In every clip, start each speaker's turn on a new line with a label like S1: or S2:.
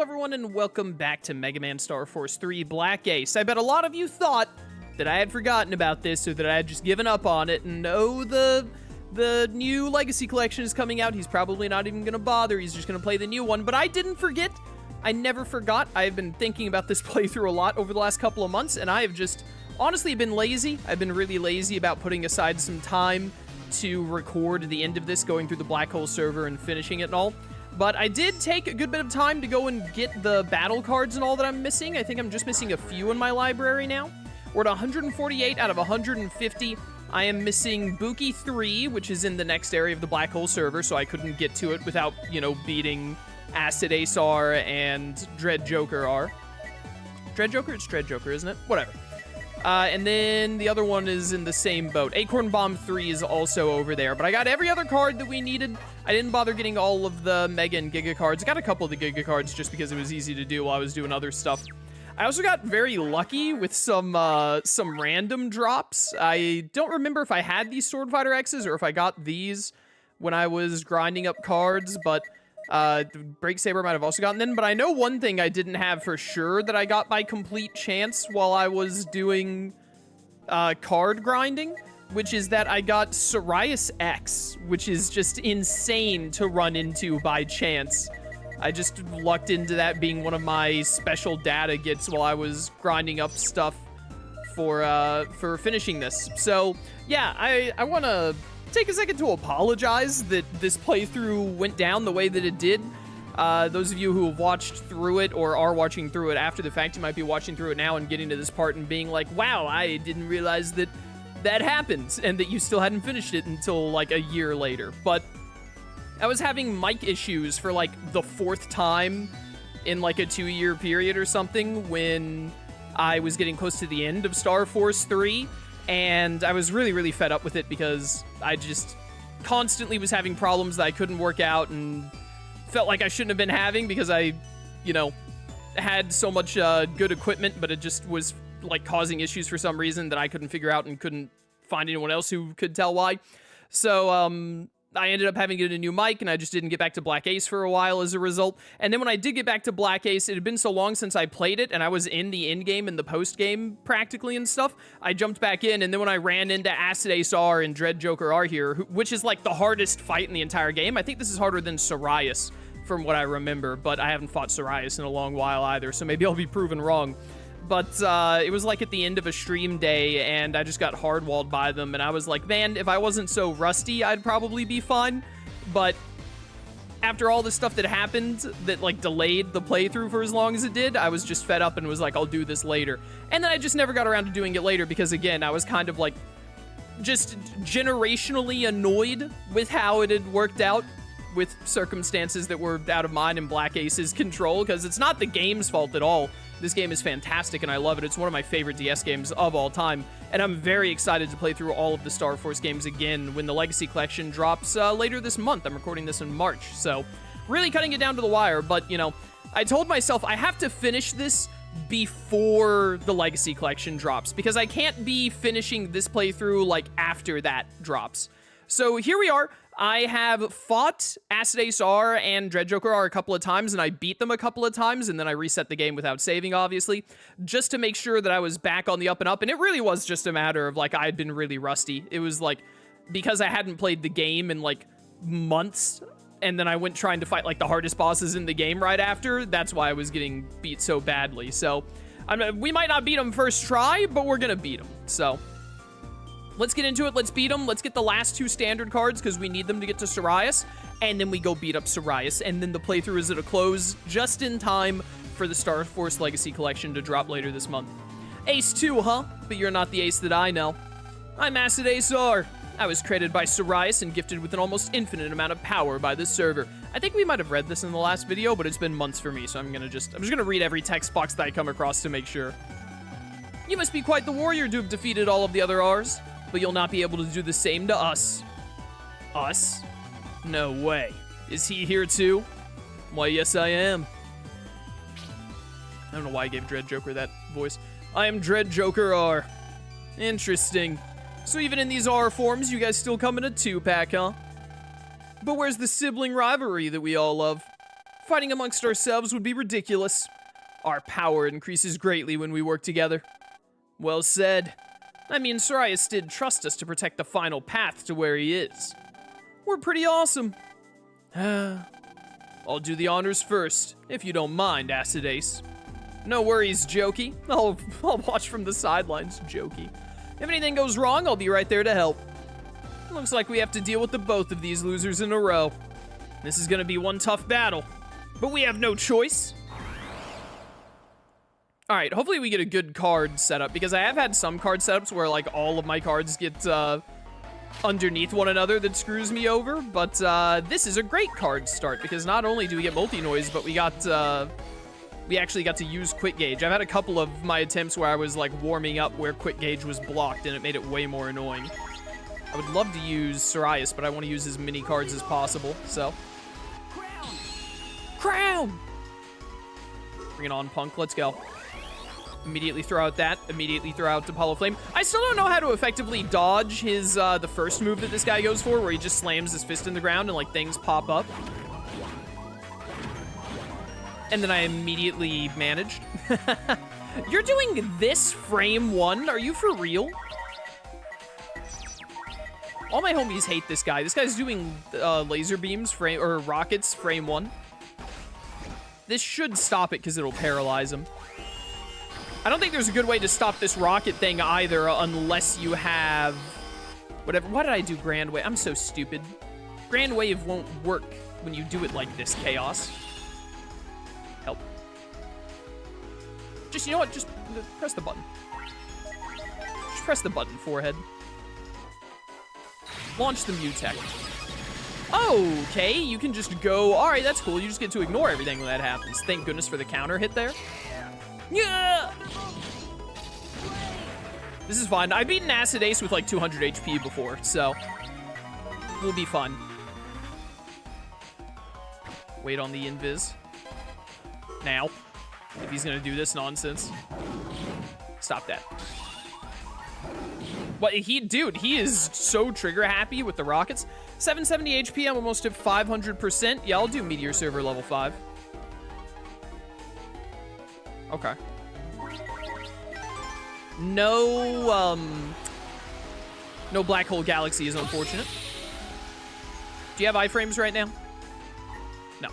S1: Hello everyone and welcome back to Mega Man Star Force 3 Black Ace. I bet a lot of you thought that I had forgotten about this or that I had just given up on it, and oh, the new Legacy Collection is coming out. He's probably not even going to bother. He's just going to play the new one, but I didn't forget. I never forgot. I've been thinking about this playthrough a lot over the last couple of months, and I have just honestly been lazy. I've been really lazy about putting aside some time to record the end of this, going through the Black Hole server and finishing it and all. But I did take a good bit of time to go and get the battle cards and all that I'm missing. I think I'm just missing a few in my library now. We're at 148 out of 150. I am missing Buki 3, which is in the next area of the Black Hole server, so I couldn't get to it without, you know, beating Acid Ace R and Dread Joker R. Dread Joker? It's Dread Joker, isn't it? Whatever. And then the other one is in the same boat. Acorn Bomb 3 is also over there, but I got every other card that we needed. I didn't bother getting all of the Mega and Giga cards. I got a couple of the Giga cards just because it was easy to do while I was doing other stuff. I also got very lucky with some random drops. I don't remember if I had these Sword Fighter X's or if I got these when I was grinding up cards, but Break Saber might have also gotten them. But I know one thing I didn't have for sure that I got by complete chance while I was doing card grinding, which is that I got Sirius X, which is just insane to run into by chance. I just lucked into that being one of my special data gets while I was grinding up stuff for finishing this. So yeah, I want to take a second to apologize that this playthrough went down the way that it did. Those of you who have watched through it or are watching through it after the fact, you might be watching through it now and getting to this part and being like, wow, I didn't realize that that happened and that you still hadn't finished it until like a year later. But I was having mic issues for like the 4th time in like a 2-year period or something when I was getting close to the end of Star Force 3. And I was really, really fed up with it because I just constantly was having problems that I couldn't work out and felt like I shouldn't have been having because I, you know, had so much good equipment, but it just was like causing issues for some reason that I couldn't figure out and couldn't find anyone else who could tell why. So, I ended up having to get a new mic, and I just didn't get back to Black Ace for a while as a result. And then when I did get back to Black Ace, it had been so long since I played it, and I was in the endgame and the post-game practically and stuff. I jumped back in, and then when I ran into Acid Ace R and Dread Joker R here, which is like the hardest fight in the entire game. I think this is harder than Sirius from what I remember, but I haven't fought Sirius in a long while either, so maybe I'll be proven wrong. But it was like at the end of a stream day, and I just got hardwalled by them, and I was like, man, if I wasn't so rusty, I'd probably be fine. But after all the stuff that happened that, like, delayed the playthrough for as long as it did, I was just fed up and was like, I'll do this later. And then I just never got around to doing it later because, again, I was kind of, like, just generationally annoyed with how it had worked out with circumstances that were out of mine and Black Ace's control, because it's not the game's fault at all. This game is fantastic, and I love it. It's one of my favorite DS games of all time, and I'm very excited to play through all of the Star Force games again when the Legacy Collection drops later this month. I'm recording this in March, so really cutting it down to the wire, but, you know, I told myself I have to finish this before the Legacy Collection drops, because I can't be finishing this playthrough, like, after that drops. So here we are. I have fought Acid Ace R and Dread Joker R a couple of times, and I beat them a couple of times, and then I reset the game without saving, obviously, just to make sure that I was back on the up and up, and it really was just a matter of, like, I had been really rusty. It was, like, because I hadn't played the game in, like, months, and then I went trying to fight, like, the hardest bosses in the game right after, that's why I was getting beat so badly. So, we might not beat them first try, but we're gonna beat them, so let's get into it. Let's beat them. Let's get the last 2 standard cards because we need them to get to Sirius. And then we go beat up Sirius. And then the playthrough is at a close just in time for the Star Force Legacy Collection to drop later this month. Ace 2, huh? But you're not the Ace that I know. I'm Acid Ace R. I was created by Sirius and gifted with an almost infinite amount of power by this server. I think we might have read this in the last video, but it's been months for me, so I'm just gonna read every text box that I come across to make sure. You must be quite the warrior to have defeated all of the other R's. But you'll not be able to do the same to us. Us? No way. Is he here too? Why, yes I am. I don't know why I gave Dread Joker that voice. I am Dread Joker R. Interesting. So even in these R forms, you guys still come in a 2-pack, huh? But where's the sibling rivalry that we all love? Fighting amongst ourselves would be ridiculous. Our power increases greatly when we work together. Well said. I mean, Sorius did trust us to protect the final path to where he is. We're pretty awesome. I'll do the honors first, if you don't mind, Acid Ace. No worries, Jokey. I'll watch from the sidelines, Jokey. If anything goes wrong, I'll be right there to help. Looks like we have to deal with the both of these losers in a row. This is gonna be one tough battle, but we have no choice. All right, hopefully we get a good card setup, because I have had some card setups where like all of my cards get underneath one another that screws me over, but this is a great card start, because not only do we get multi-noise, but we actually got to use quick gauge. I've had a couple of my attempts where I was like warming up where quick gauge was blocked, and it made it way more annoying. I would love to use Sorius, but I want to use as many cards as possible, so. Crown! Bring it on, Punk, let's go. Immediately throw out that, immediately throw out Apollo Flame. I still don't know how to effectively dodge his, the first move that this guy goes for, where he just slams his fist in the ground and like things pop up. And then I immediately managed. You're doing this frame 1? Are you for real? All my homies hate this guy. This guy's doing laser beams or rockets frame 1. This should stop it because it'll paralyze him. I don't think there's a good way to stop this rocket thing either unless you have whatever. Why did I do Grand Wave? I'm so stupid. Grand Wave won't work when you do it like this, Chaos. Help. Just, you know what? Just press the button. Just press the button, forehead. Launch the Mutech. Okay, you can just go. All right, that's cool. You just get to ignore everything when that happens. Thank goodness for the counter hit there. Yeah! This is fun. I've beaten Acid Ace with like 200 HP before, so will be fun. Wait on the invis. Now, if he's gonna do this nonsense. Stop that. What dude, he is so trigger happy with the rockets. 770 HP, I'm almost at 500%. Yeah, I'll do Meteor Server level 5. Okay. No, no Black Hole Galaxy is unfortunate. Do you have iframes right now? No.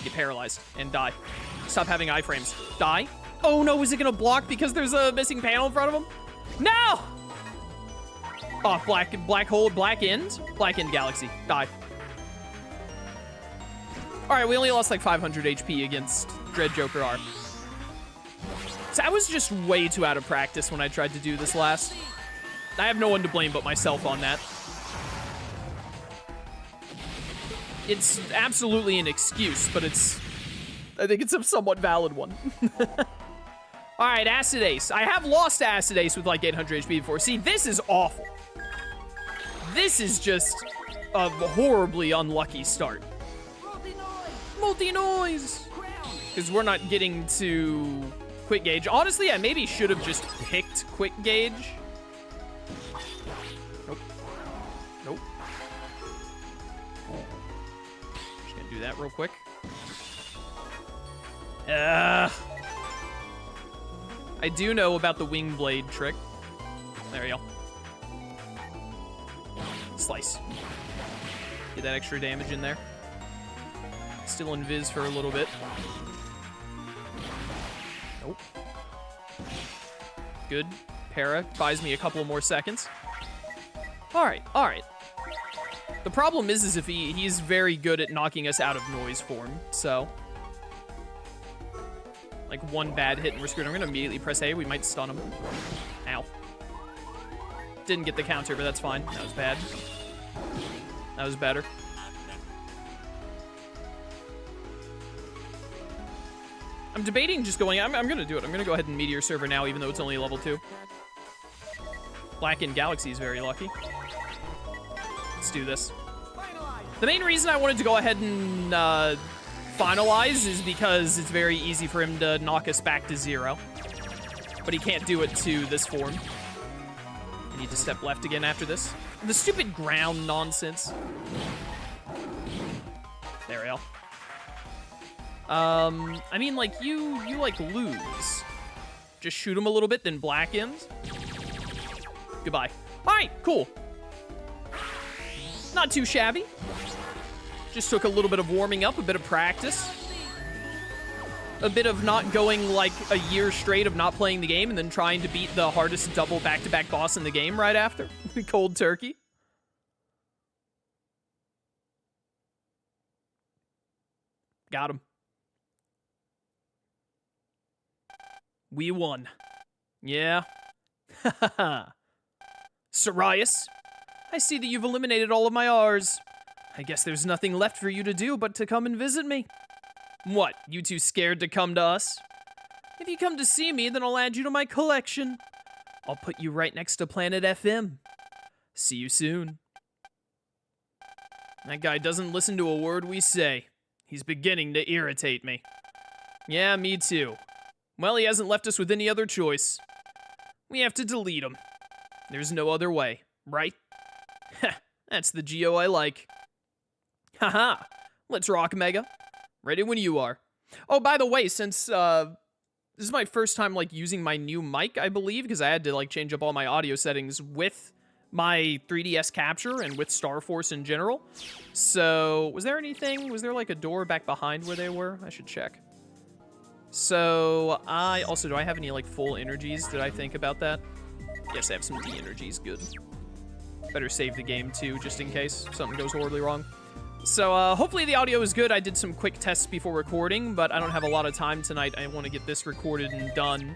S1: Get paralyzed and die. Stop having iframes. Die. Oh no, is it gonna block because there's a missing panel in front of him? No! Oh, black hole, black end galaxy. Die. All right, we only lost like 500 HP against Dread Joker R. So I was just way too out of practice when I tried to do this last. I have no one to blame but myself on that. It's absolutely an excuse, but I think it's a somewhat valid one. All right, Acid Ace. I have lost to Acid Ace with like 800 HP before. See, this is awful. This is just a horribly unlucky start. Multi-noise! Because we're not getting to quick gauge. Honestly, I maybe should have just picked quick gauge. Nope. Nope. Just gonna do that real quick. I do know about the wing blade trick. There we go. Slice. Get that extra damage in there. Still invis for a little bit. Nope. Good. Para buys me a couple more seconds. All right, all right. The problem is if he's very good at knocking us out of noise form, so. Like one bad hit and we're screwed. I'm gonna immediately press A, we might stun him. Ow. Didn't get the counter, but that's fine. That was bad. That was better. I'm debating just going, I'm gonna do it. I'm gonna go ahead and Meteor Server now, even though it's only level 2. Blackened Galaxy is very lucky. Let's do this. The main reason I wanted to go ahead and finalize is because it's very easy for him to knock us back to 0. But he can't do it to this form. I need to step left again after this. The stupid ground nonsense. There we go. I mean, like, you like, lose. Just shoot him a little bit, then black ends. Goodbye. All right, cool. Not too shabby. Just took a little bit of warming up, a bit of practice. A bit of not going, like, a year straight of not playing the game and then trying to beat the hardest double back-to-back boss in the game right after. Cold turkey. Got him. We won. Yeah. Sirius, I see that you've eliminated all of my R's. I guess there's nothing left for you to do but to come and visit me. What, you too scared to come to us? If you come to see me, then I'll add you to my collection. I'll put you right next to Planet FM. See you soon. That guy doesn't listen to a word we say. He's beginning to irritate me. Yeah, me too. Well, he hasn't left us with any other choice. We have to delete him. There's no other way, right? Heh, that's the Geo I like. Haha, let's rock, Mega. Ready when you are. Oh, by the way, since this is my first time like using my new mic, I believe, because I had to like change up all my audio settings with my 3DS capture and with Star Force in general. So, was there anything? Was there like a door back behind where they were? I should check. So, do I have any like full energies? Did I think about that? Yes, I have some D energies. Good. Better save the game too, just in case something goes horribly wrong. So, hopefully the audio is good. I did some quick tests before recording, but I don't have a lot of time tonight. I want to get this recorded and done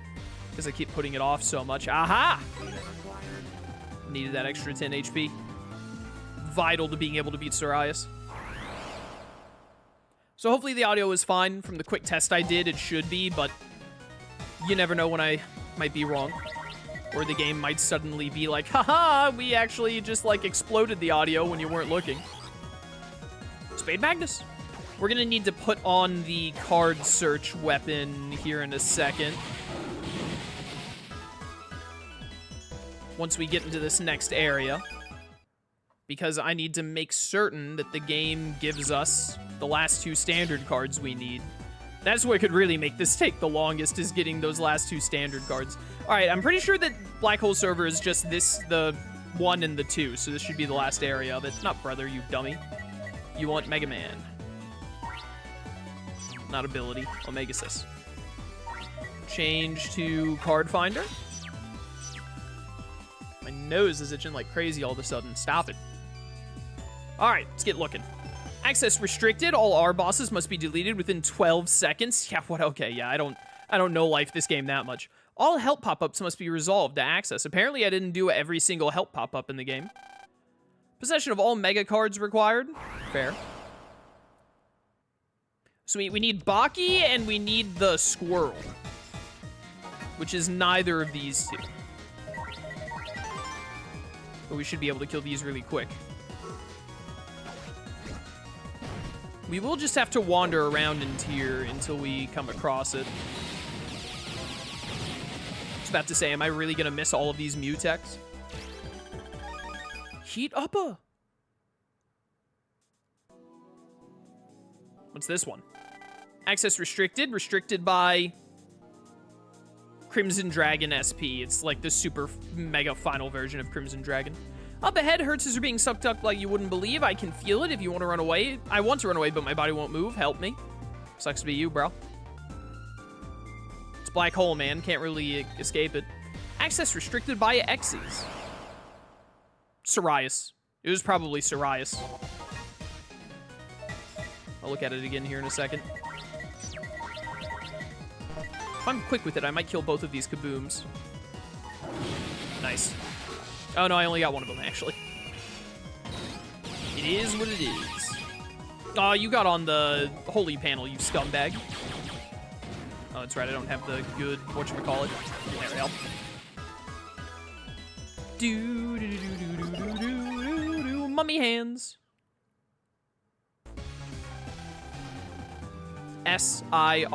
S1: because I keep putting it off so much. Aha! Needed that extra 10 HP. Vital to being able to beat Sirius. So hopefully the audio is fine. From the quick test I did, it should be, but you never know when I might be wrong. Or the game might suddenly be like, haha, we actually just like exploded the audio when you weren't looking. Spade Magnus. We're gonna need to put on the card search weapon here in a second. Once we get into this next area. Because I need to make certain that the game gives us the last two standard cards we need. That's what could really make this take the longest, is getting those last two standard cards. Alright, I'm pretty sure that Black Hole Server is just this, the 1 and the 2, so this should be the last area of it. Not brother, you dummy. You want Megaman. Not ability. Omega-Xis. Change to Card Finder. My nose is itching like crazy all of a sudden. Stop it. Alright, let's get looking. Access restricted. All R bosses must be deleted within 12 seconds. Yeah, what? Okay, yeah, I don't know life this game that much. All help pop-ups must be resolved to access. Apparently, I didn't do every single help pop-up in the game. Possession of all mega cards required. Fair. So we need Baki and we need the squirrel. Which is neither of these two. But we should be able to kill these really quick. We will just have to wander around in tier until we come across it. I was about to say, am I really gonna miss all of these Mutex? Heat Upper. What's this one? Access restricted. Restricted by Crimson Dragon SP. It's like the super mega final version of Crimson Dragon. Up ahead, Hertzes are being sucked up like you wouldn't believe. I can feel it if you want to run away. I want to run away, but my body won't move. Help me. Sucks to be you, bro. It's black hole, man. Can't really escape it. Access restricted by X's. Sirius. It was probably Sirius. I'll look at it again here in a second. If I'm quick with it, I might kill both of these kabooms. Nice. Oh, no, I only got one of them, actually. It is what it is. Oh, you got on the holy panel, you scumbag. Oh, that's right, I don't have the good whatchamacallit. There we go. Do, mummy hands. S-I-R-I-U-S.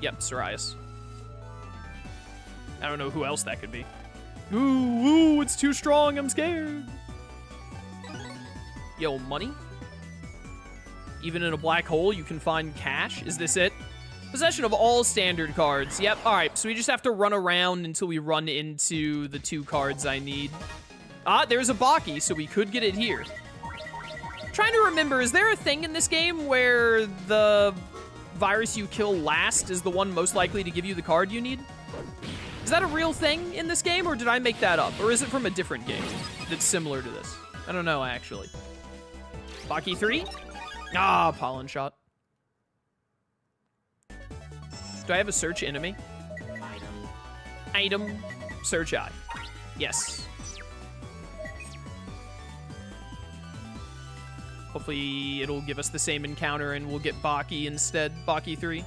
S1: Yep, Sirius. I don't know who else that could be. Ooh, it's too strong, I'm scared. Yo, money? Even in a black hole, you can find cash. Is this it? Possession of all standard cards. Yep, alright, so we just have to run around until we run into the 2 cards I need. Ah, there's a Baki, so we could get it here. Trying to remember, is there a thing in this game where the virus you kill last is the one most likely to give you the card you need? Is that a real thing in this game, or did I make that up? Or is it from a different game that's similar to this? I don't know, actually. Baki 3? Ah, pollen shot. Do I have a search enemy? Item. Search eye. Yes. Hopefully it'll give us the same encounter and we'll get Baki instead. Baki 3.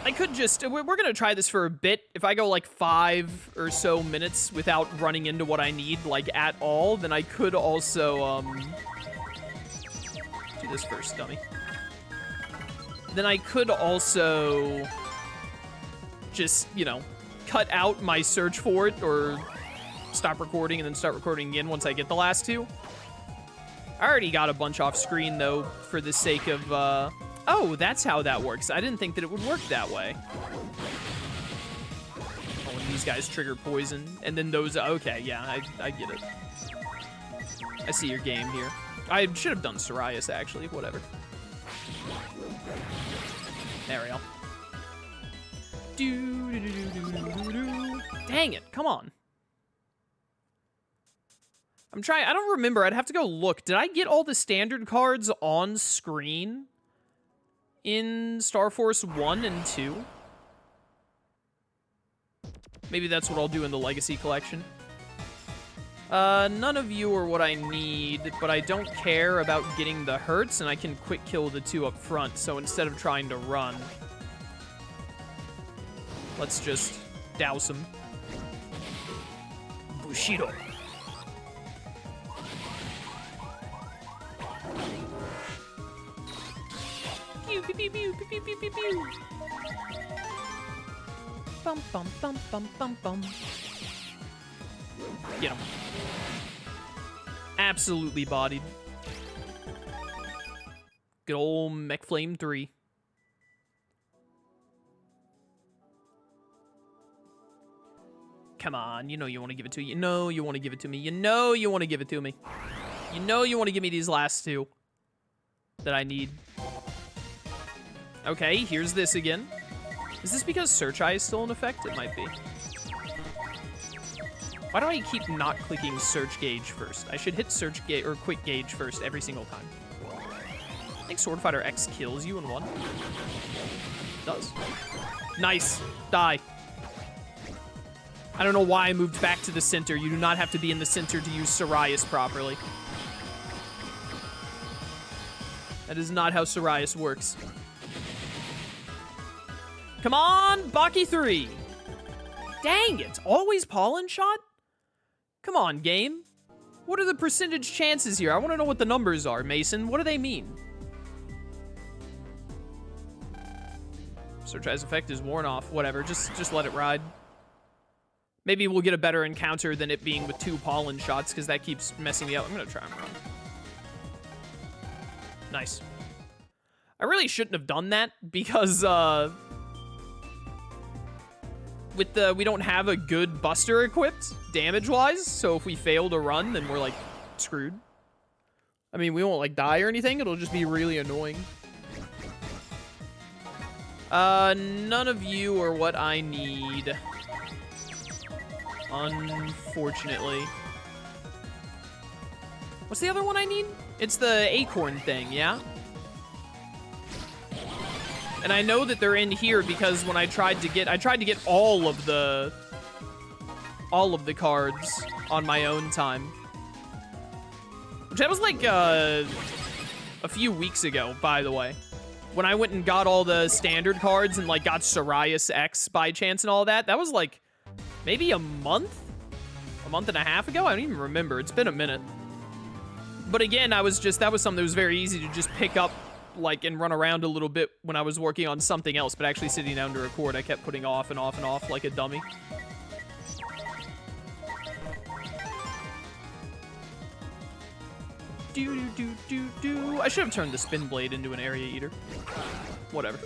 S1: I could just... We're going to try this for a bit. If I go like 5 or so minutes without running into what I need, like, at all, then I could also, do this first, dummy. Then I could also just, you know, cut out my search for it or stop recording and then start recording again once I get the last 2. I already got a bunch off screen, though, for the sake of, Oh, that's how that works. I didn't think that it would work that way. Oh, and these guys trigger poison. And then those... Okay, yeah, I get it. I see your game here. I should have done Psoriasis, actually. Whatever. There we go. Dang it, come on. I'm trying... I don't remember. I'd have to go look. Did I get all the standard cards on screen in Star Force 1 and 2? Maybe that's what I'll do in the Legacy Collection. None of you are what I need, but I don't care about getting the hurts, and I can quick kill the 2 up front, so instead of trying to run, let's just douse them. Bushido. Pew, pew, pew, pew, pew, pew, pew, pew. Bum, bum, bum, bum, bum, bum. Get him. Absolutely bodied. Good old Mech Flame 3. Come on, you know you want to give it to me. You know you want to give it to me. You know you want to give it to me. You know you want to give me these last 2 that I need. Okay, here's this again. Is this because Search Eye is still in effect? It might be. Why do I keep not clicking Search Gauge first? I should hit Search Gauge or Quick Gauge first every single time. I think Sword Fighter X kills you in 1. It does. Nice. Die. I don't know why I moved back to the center. You do not have to be in the center to use Psoriasis properly. That is not how Psoriasis works. Come on, Baki 3. Dang it, always pollen shot? Come on, game. What are the percentage chances here? I want to know what the numbers are, Mason. What do they mean? Search Eye's effect is worn off. Whatever, just let it ride. Maybe we'll get a better encounter than it being with 2 pollen shots, because that keeps messing me up. I'm going to try and run. Nice. I really shouldn't have done that, because, we don't have a good buster equipped, damage-wise, so if we fail to run, then we're, like, screwed. I mean, we won't, like, die or anything, it'll just be really annoying. None of you are what I need. Unfortunately. What's the other one I need? It's the acorn thing, yeah? And I know that they're in here because when I tried to get all of the cards on my own time. Which that was like a few weeks ago, by the way. When I went and got all the standard cards and like got Psoriasis X by chance and all that, that was like maybe a month and a half ago? I don't even remember. It's been a minute. But again, that was something that was very easy to just pick up like and run around a little bit when I was working on something else, but actually sitting down to record, I kept putting off and off and off like a dummy. I should have turned the spin blade into an area eater. Whatever.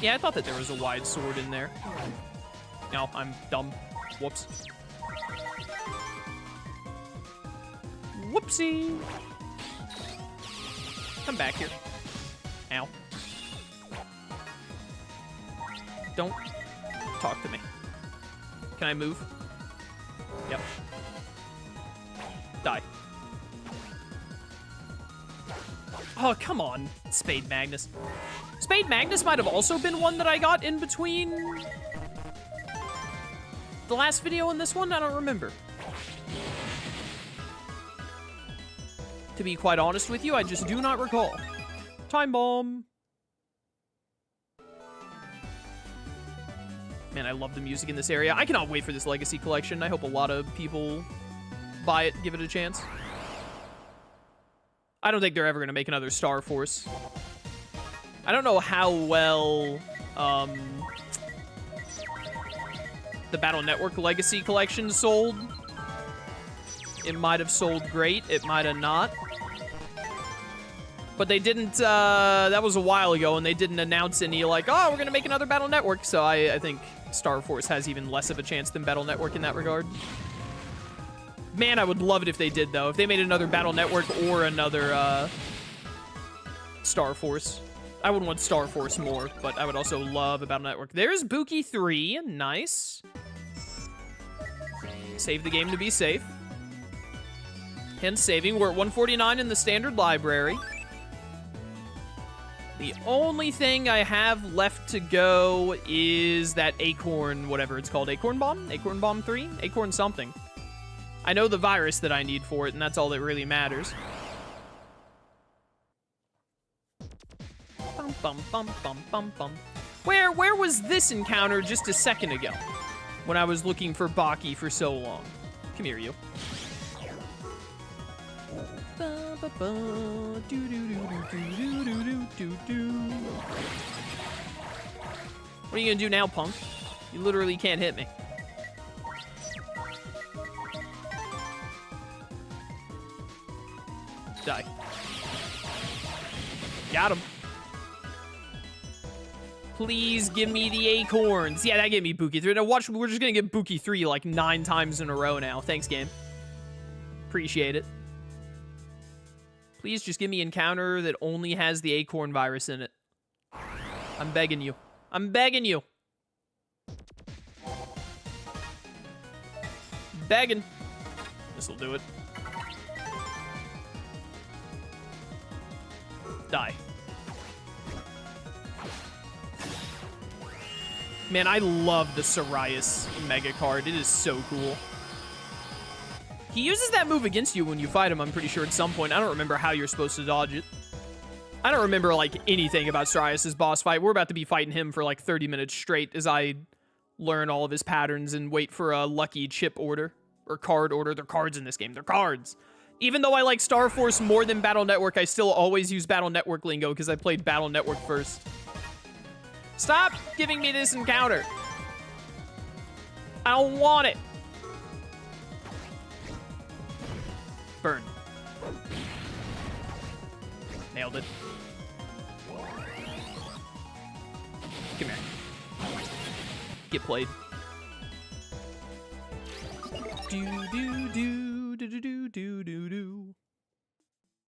S1: Yeah, I thought that there was a wide sword in there. No, I'm dumb. Whoops. Whoopsie. Come back here. Ow. Don't talk to me. Can I move? Yep. Die. Oh, come on, Spade Magnus. Spade Magnus might have also been one that I got in between the last video and this one. I don't remember. To be quite honest with you, I just do not recall. Time bomb. Man, I love the music in this area. I cannot wait for this Legacy Collection. I hope a lot of people buy it, give it a chance. I don't think they're ever going to make another Star Force. I don't know how well the Battle Network Legacy Collection sold. It might have sold great. It might have not. But they didn't, that was a while ago, and they didn't announce any, like, oh, we're going to make another Battle Network. So I think Star Force has even less of a chance than Battle Network in that regard. Man, I would love it if they did, though. If they made another Battle Network or another Star Force. I would want Star Force more, but I would also love a Battle Network. There's Buki 3. Nice. Save the game to be safe. Hence saving. We're at 149 in the standard library. The only thing I have left to go is that Acorn, whatever it's called. Acorn Bomb? Acorn Bomb 3? Acorn something. I know the virus that I need for it, and that's all that really matters. Bum, bum, bum, bum, bum, bum. Where was this encounter just a second ago? When I was looking for Baki for so long. Come here, you. What are you gonna do now, punk? You literally can't hit me. Die. Got him. Please give me the acorns. Yeah, that gave me Buki 3. Now watch, we're just gonna get Buki 3 like 9 times in a row now. Thanks, game. Appreciate it. Please just give me encounter that only has the acorn virus in it. I'm begging you. I'm begging you. Begging. This'll do it. Die. Man, I love the Sirius Mega card. It is so cool. He uses that move against you when you fight him, I'm pretty sure, at some point. I don't remember how you're supposed to dodge it. I don't remember, like, anything about Sirius's boss fight. We're about to be fighting him for, like, 30 minutes straight as I learn all of his patterns and wait for a lucky chip order. Or card order. They're cards in this game. They're cards. Even though I like Star Force more than Battle Network, I still always use Battle Network lingo because I played Battle Network first. Stop giving me this encounter. I don't want it. Burn. Nailed it. Come here. Get played. Do do do do do do do do.